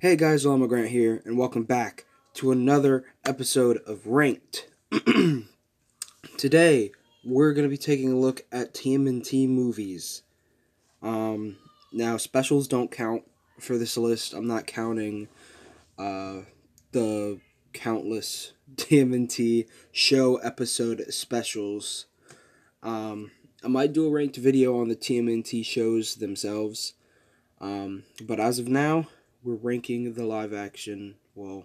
Hey guys, Llama Grant here, and welcome back to another episode of Ranked. Today, we're going to be taking a look at TMNT movies. Now, specials don't count for this list. I'm not counting the countless TMNT show episode specials. I might do a ranked video on the TMNT shows themselves, but as of now, we're ranking the live action. Well,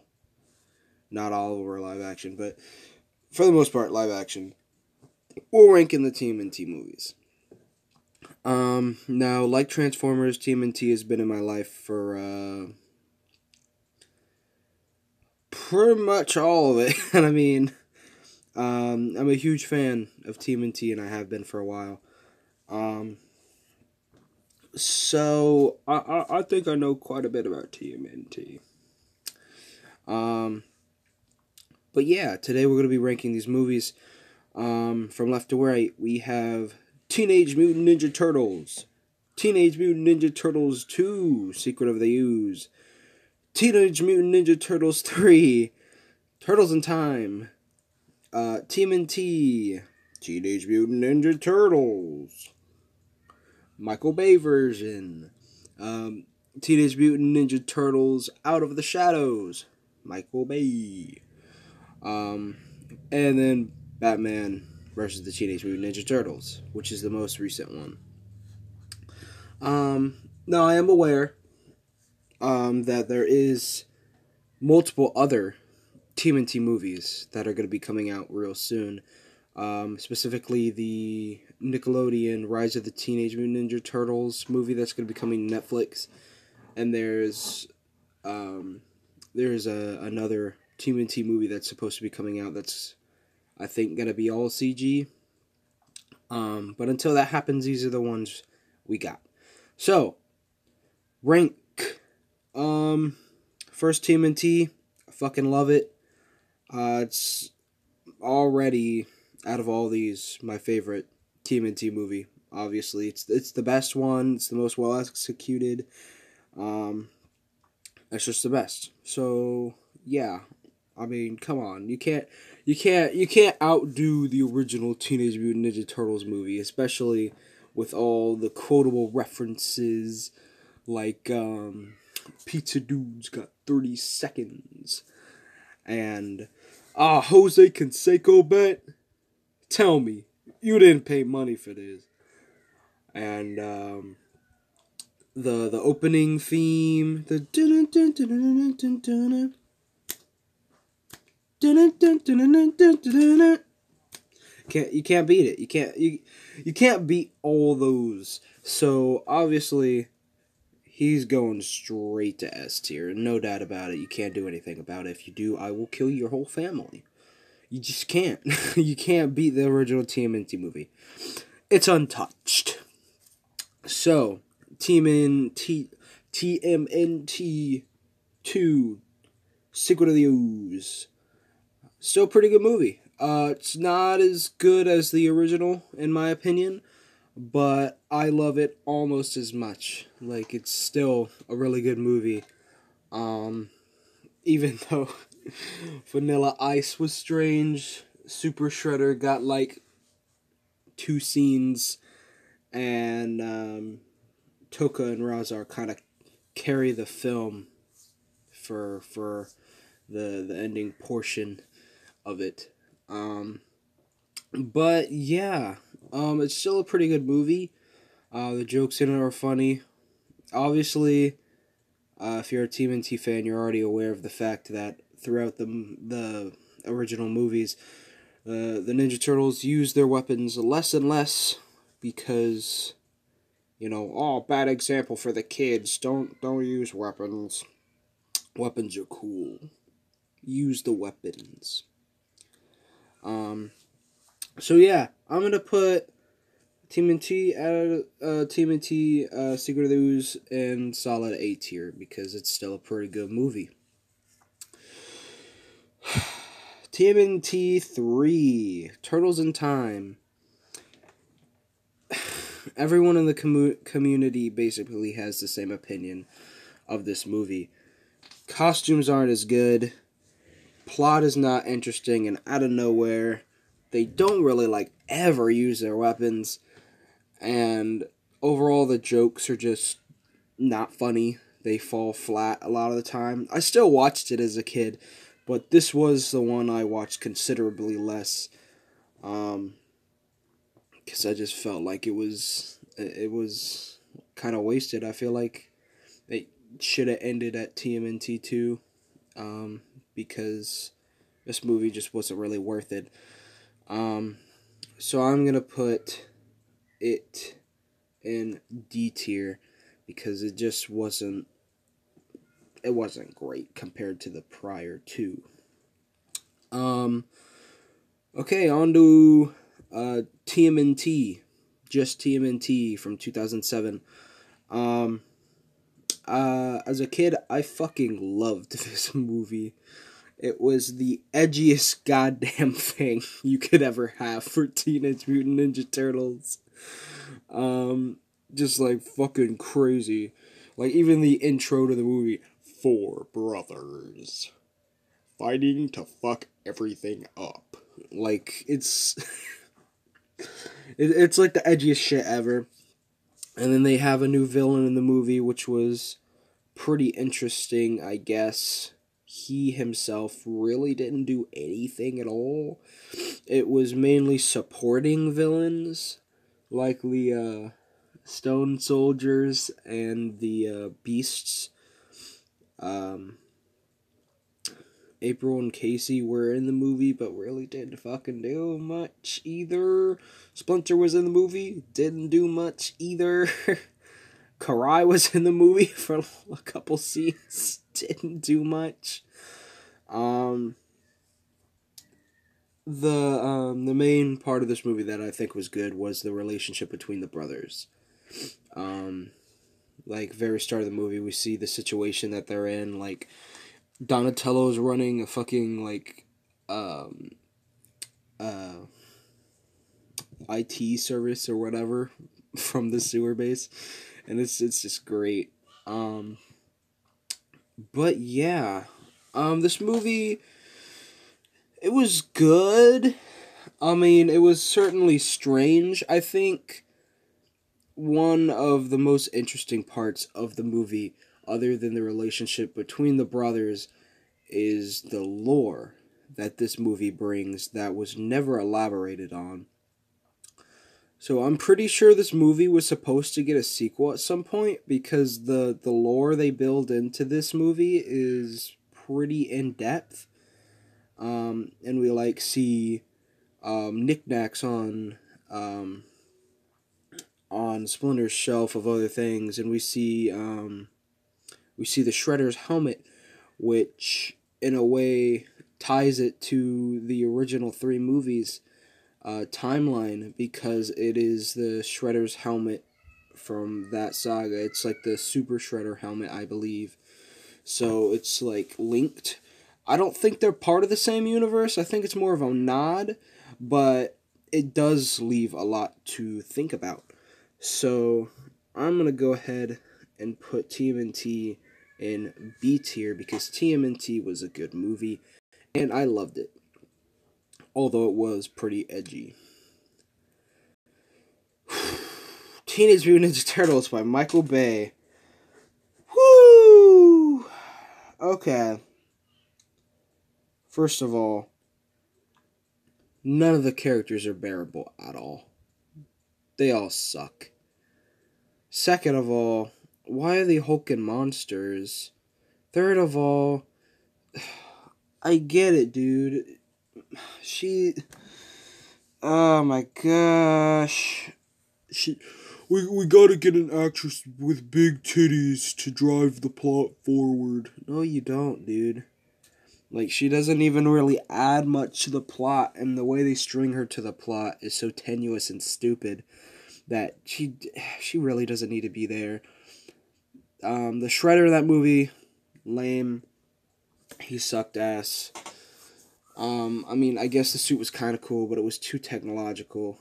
not all of them are live action, but for the most part, live action. We're ranking the TMNT movies. Now, like Transformers, TMNT has been in my life for pretty much all of it. And I mean, I'm a huge fan of TMNT, and I have been for a while. So I think I know quite a bit about TMNT. But yeah, today we're going to be ranking these movies. From left to right, we have Teenage Mutant Ninja Turtles, Teenage Mutant Ninja Turtles 2, Secret of the Ooze, Teenage Mutant Ninja Turtles 3, Turtles in Time, TMNT, Teenage Mutant Ninja Turtles, Michael Bay version, Teenage Mutant Ninja Turtles Out of the Shadows, Michael Bay, and then Batman versus the Teenage Mutant Ninja Turtles, which is the most recent one. Now I am aware that there is multiple other TMNT movies that are going to be coming out real soon. Specifically the Nickelodeon Rise of the Teenage Mutant Ninja Turtles movie that's going to be coming to Netflix. And there's another TMNT movie that's supposed to be coming out that's, I think, going to be all CG. But until that happens, these are the ones we got. So, rank. First TMNT, I fucking love it. It's already, out of all these, my favorite TMNT movie. Obviously, it's the best one. It's the most well executed. It's just the best. So yeah, I mean, come on, you can't outdo the original Teenage Mutant Ninja Turtles movie, especially with all the quotable references, like Pizza Dude's got 30 seconds, and Jose Canseco bet. Tell me, you didn't pay money for this. And the opening theme, the you can't beat it. You can't beat all those. So obviously he's going straight to S tier, no doubt about it. You can't do anything about it. If you do, I will kill your whole family. You just can't. You can't beat the original TMNT movie. It's untouched. So, TMNT 2, Secret of the Ooze. Still a pretty good movie. It's not as good as the original, in my opinion, but I love it almost as much. Like, it's still a really good movie. Even though Vanilla Ice was strange, Super Shredder got like 2 scenes, and Toka and Razar kind of carry the film for the ending portion of it. But yeah, it's still a pretty good movie. The jokes in it are funny. Obviously, if you're a TMNT fan, you're already aware of the fact that throughout the original movies, the Ninja Turtles use their weapons less and less because, bad example for the kids. Don't use weapons. Weapons are cool. Use the weapons. So yeah, I'm gonna put TMNT Secret of the Ooze in solid A tier because it's still a pretty good movie. TMNT 3, Turtles in Time. Everyone in the community basically has the same opinion of this movie. Costumes aren't as good. Plot is not interesting, and out of nowhere, they don't really like ever use their weapons, and overall the jokes are just not funny. They fall flat a lot of the time. I still watched it as a kid, but this was the one I watched considerably less, because I just felt like it was kind of wasted. I feel like it should have ended at TMNT 2, because this movie just wasn't really worth it. So I'm gonna put it in D tier because it wasn't great compared to the prior two. Okay, on to TMNT, just TMNT from 2007. As a kid, I fucking loved this movie. It was the edgiest goddamn thing you could ever have for Teenage Mutant Ninja Turtles. Just like fucking crazy. Like even the intro to the movie, four brothers fighting to fuck everything up. Like it's like the edgiest shit ever. And then they have a new villain in the movie, which was pretty interesting, I guess. He himself really didn't do anything at all. It was mainly supporting villains, like the Stone Soldiers and the Beasts. April and Casey were in the movie, but really didn't fucking do much either. Splinter was in the movie, didn't do much either. Karai was in the movie for a couple scenes, didn't do much. The main part of this movie that I think was good was the relationship between the brothers. Like very start of the movie, we see the situation that they're in. Like Donatello's running a fucking like IT service or whatever from the sewer base, and it's just great. But yeah, this movie, it was good. I mean, it was certainly strange. I think one of the most interesting parts of the movie, other than the relationship between the brothers, is the lore that this movie brings that was never elaborated on. So I'm pretty sure this movie was supposed to get a sequel at some point because the lore they build into this movie is pretty in depth. And we like see knickknacks on Splinter's shelf of other things, and we see the Shredder's helmet, which in a way ties it to the original three movies timeline because it is the Shredder's helmet from that saga. It's like the Super Shredder helmet, I believe. So it's like linked. I don't think they're part of the same universe. I think it's more of a nod, but it does leave a lot to think about. So I'm going to go ahead and put TMNT in B tier because TMNT was a good movie and I loved it. Although it was pretty edgy. Teenage Mutant Ninja Turtles by Michael Bay. Woo! Okay. First of all, none of the characters are bearable at all. They all suck. Second of all, why are they hulking monsters? Third of all, I get it, dude. Oh my gosh. We gotta get an actress with big titties to drive the plot forward. No, you don't, dude. Like, she doesn't even really add much to the plot, and the way they string her to the plot is so tenuous and stupid that she really doesn't need to be there. The Shredder in that movie, lame. He sucked ass. I mean, I guess the suit was kind of cool, but it was too technological.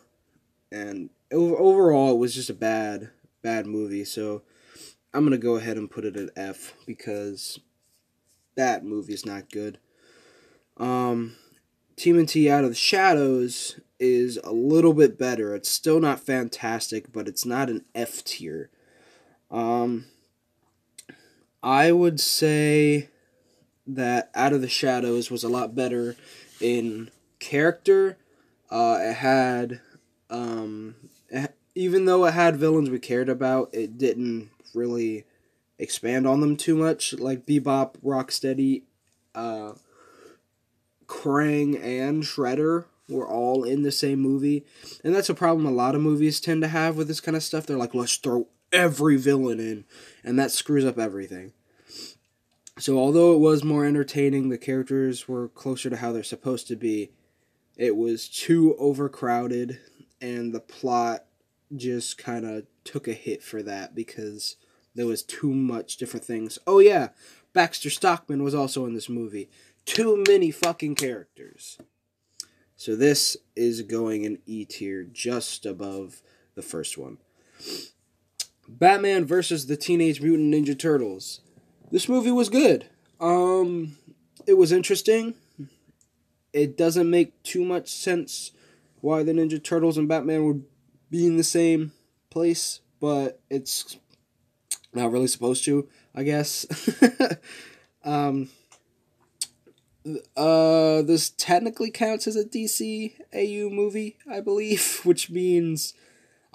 And overall, it was just a bad movie. So I'm going to go ahead and put it at F because that movie is not good. TMNT Out of the Shadows is a little bit better. It's still not fantastic, but it's not an F tier. I would say that Out of the Shadows was a lot better in character. It had, even though it had villains we cared about, it didn't really expand on them too much. Like Bebop, Rocksteady, Krang, and Shredder were all in the same movie. And that's a problem a lot of movies tend to have with this kind of stuff. They're like, let's throw every villain in, and that screws up everything. So although it was more entertaining, the characters were closer to how they're supposed to be, it was too overcrowded, and the plot just kind of took a hit for that because there was too much different things. Oh yeah, Baxter Stockman was also in this movie. Too many fucking characters. So this is going in E tier, just above the first one. Batman versus the Teenage Mutant Ninja Turtles. This movie was good. It was interesting. It doesn't make too much sense why the Ninja Turtles and Batman would be in the same place, but it's not really supposed to, I guess. This technically counts as a DCAU movie, I believe, which means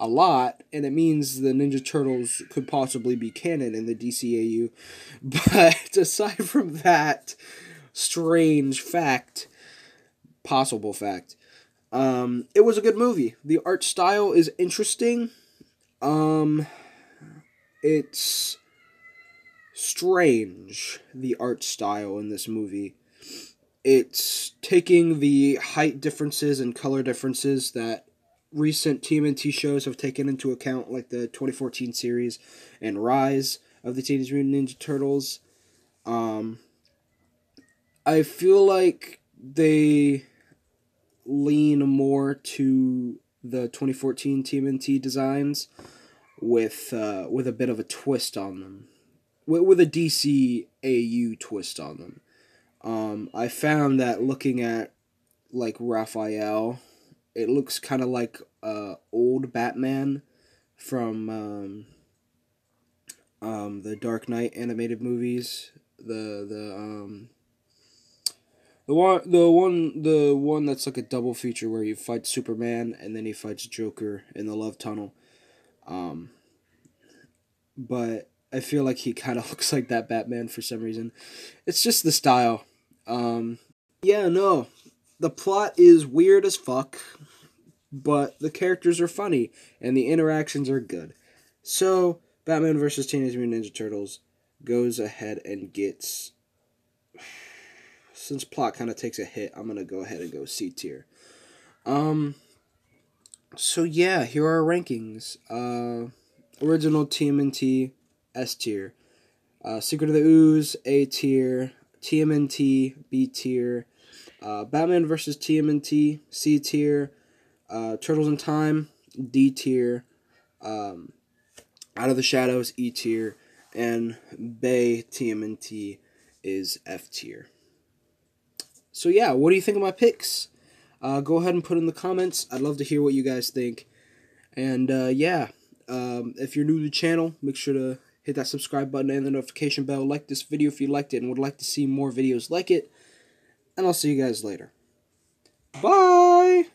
a lot, and it means the Ninja Turtles could possibly be canon in the DCAU. But aside from that strange fact, possible fact, it was a good movie. The art style is interesting. It's strange, the art style in this movie. It's taking the height differences and color differences that recent TMNT shows have taken into account, like the 2014 series and Rise of the Teenage Mutant Ninja Turtles. I feel like they lean more to the 2014 TMNT designs with a bit of a twist on them, with a DCAU twist on them. I found that looking at, like, Raphael, it looks kind of like old Batman from the Dark Knight animated movies. The one that's like a double feature where he fights Superman and then he fights Joker in the Love Tunnel. But I feel like he kind of looks like that Batman for some reason. It's just the style. Yeah, no. The plot is weird as fuck, but the characters are funny, and the interactions are good. So, Batman vs. Teenage Mutant Ninja Turtles goes ahead and gets... Since plot kind of takes a hit, I'm going to go ahead and go C tier. So yeah, here are our rankings. Original TMNT, S tier. Secret of the Ooze, A tier. TMNT, B tier. Batman vs. TMNT, C tier. Turtles in Time, D tier. Out of the Shadows, E tier. And Bay TMNT is F tier. So yeah, what do you think of my picks? Go ahead and put in the comments. I'd love to hear what you guys think. And yeah, if you're new to the channel, make sure to hit that subscribe button and the notification bell. Like this video if you liked it and would like to see more videos like it. And I'll see you guys later. Bye!